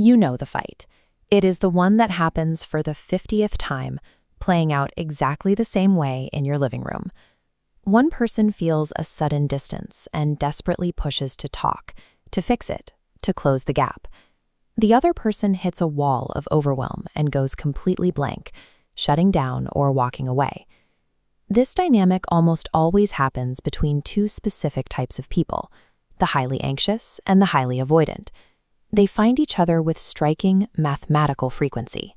You know the fight. It is the one that happens for the 50th time, playing out exactly the same way in your living room. One person feels a sudden distance and desperately pushes to talk, to fix it, to close the gap. The other person hits a wall of overwhelm and goes completely blank, shutting down or walking away. This dynamic almost always happens between two specific types of people, the highly anxious and the highly avoidant. They find each other with striking mathematical frequency.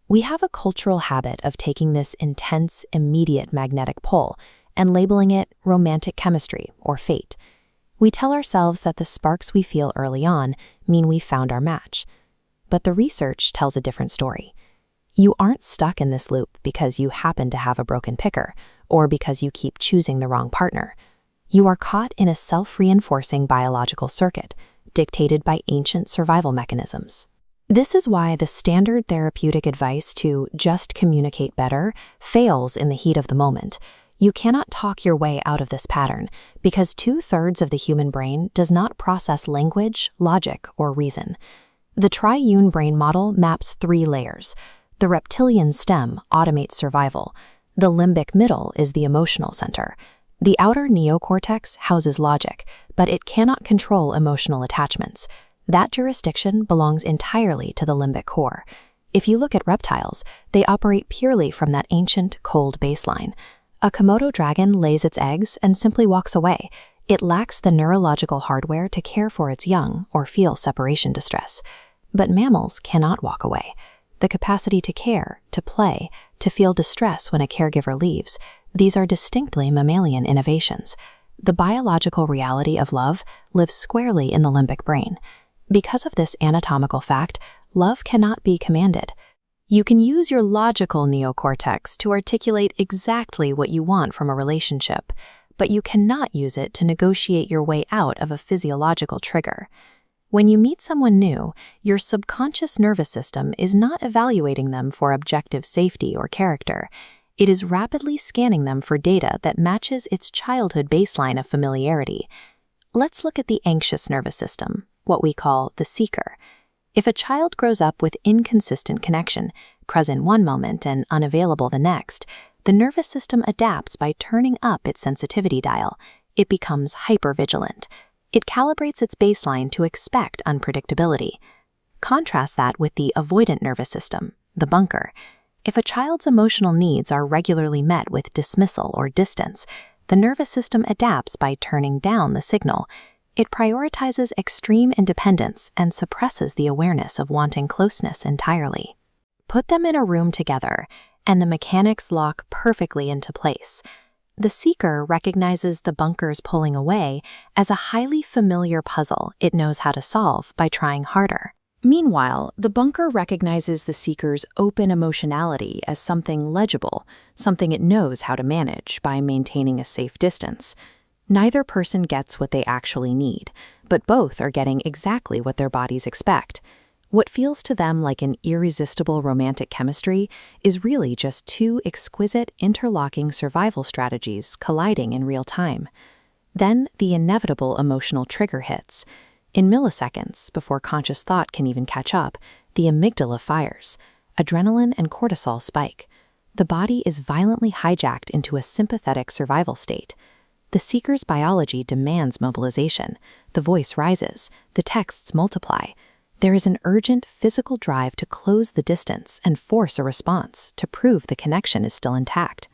We have a cultural habit of taking this intense, immediate magnetic pull and labeling it romantic chemistry or fate. We tell ourselves that the sparks we feel early on mean we found our match. But the research tells a different story. You aren't stuck in this loop because you happen to have a broken picker or because you keep choosing the wrong partner. You are caught in a self-reinforcing biological circuit dictated by ancient survival mechanisms. This is why the standard therapeutic advice to just communicate better fails in the heat of the moment. You cannot talk your way out of this pattern because 2/3 of the human brain does not process language, logic, or reason. The Triune brain model maps 3 layers. The reptilian stem automates survival. The limbic middle is the emotional center. The outer neocortex houses logic, but it cannot control emotional attachments. That jurisdiction belongs entirely to the limbic core. If you look at reptiles, they operate purely from that ancient, cold baseline. A Komodo dragon lays its eggs and simply walks away. It lacks the neurological hardware to care for its young or feel separation distress. But mammals cannot walk away. The capacity to care, to play, to feel distress when a caregiver leaves, these are distinctly mammalian innovations. The biological reality of love lives squarely in the limbic brain. Because of this anatomical fact, love cannot be commanded. You can use your logical neocortex to articulate exactly what you want from a relationship, but you cannot use it to negotiate your way out of a physiological trigger. When you meet someone new, your subconscious nervous system is not evaluating them for objective safety or character. It is rapidly scanning them for data that matches its childhood baseline of familiarity. Let's look at the anxious nervous system, what we call the seeker. If a child grows up with inconsistent connection, present one moment and unavailable the next, the nervous system adapts by turning up its sensitivity dial. It becomes hypervigilant. It calibrates its baseline to expect unpredictability. Contrast that with the avoidant nervous system, the bunker. If a child's emotional needs are regularly met with dismissal or distance, the nervous system adapts by turning down the signal. It prioritizes extreme independence and suppresses the awareness of wanting closeness entirely. Put them in a room together, and the mechanics lock perfectly into place. The seeker recognizes the bunker's pulling away as a highly familiar puzzle it knows how to solve by trying harder. Meanwhile, the bunker recognizes the seeker's open emotionality as something legible, something it knows how to manage by maintaining a safe distance. Neither person gets what they actually need, but both are getting exactly what their bodies expect. What feels to them like an irresistible romantic chemistry is really just 2 exquisite interlocking survival strategies colliding in real time. Then the inevitable emotional trigger hits. In milliseconds, before conscious thought can even catch up, the amygdala fires. Adrenaline and cortisol spike. The body is violently hijacked into a sympathetic survival state. The seeker's biology demands mobilization. The voice rises. The texts multiply. There is an urgent physical drive to close the distance and force a response to prove the connection is still intact.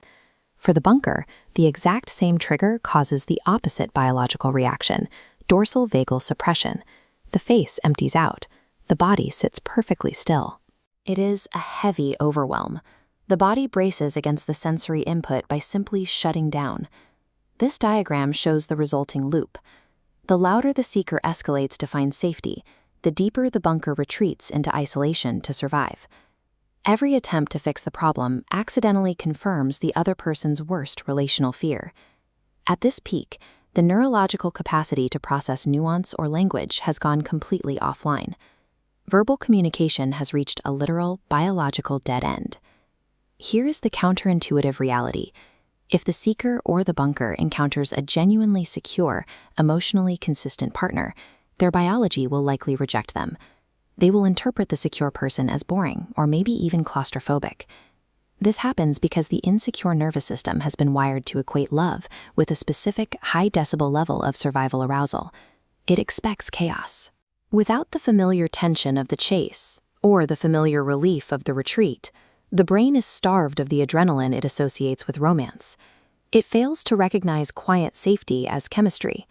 For the bunker, the exact same trigger causes the opposite biological reaction, dorsal vagal suppression. The face empties out. The body sits perfectly still. It is a heavy overwhelm. The body braces against the sensory input by simply shutting down. This diagram shows the resulting loop. The louder the seeker escalates to find safety, the deeper the bunker retreats into isolation to survive. Every attempt to fix the problem accidentally confirms the other person's worst relational fear. At this peak, the neurological capacity to process nuance or language has gone completely offline. Verbal communication has reached a literal biological dead end. Here is the counterintuitive reality. If the seeker or the bunker encounters a genuinely secure, emotionally consistent partner, their biology will likely reject them. they will interpret the secure person as boring or maybe even claustrophobic. This happens because the insecure nervous system has been wired to equate love with a specific high-decibel level of survival arousal. It expects chaos. Without the familiar tension of the chase, or the familiar relief of the retreat, the brain is starved of the adrenaline it associates with romance. It fails to recognize quiet safety as chemistry.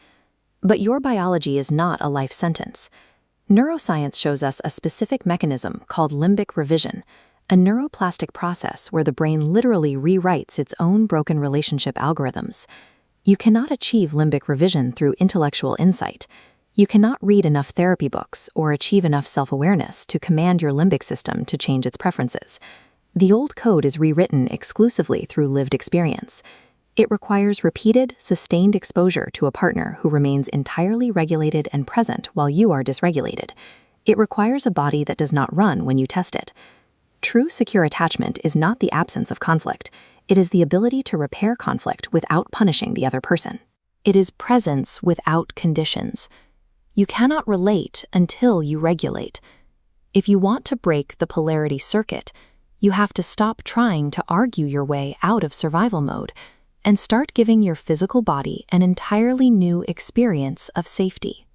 But your biology is not a life sentence. Neuroscience shows us a specific mechanism called limbic revision, a neuroplastic process where the brain literally rewrites its own broken relationship algorithms. You cannot achieve limbic revision through intellectual insight. You cannot read enough therapy books or achieve enough self-awareness to command your limbic system to change its preferences. The old code is rewritten exclusively through lived experience. It requires repeated, sustained exposure to a partner who remains entirely regulated and present while you are dysregulated. It requires a body that does not run when you test it. True secure attachment is not the absence of conflict. It is the ability to repair conflict without punishing the other person. It is presence without conditions. You cannot relate until you regulate. If you want to break the polarity circuit, you have to stop trying to argue your way out of survival mode and start giving your physical body an entirely new experience of safety.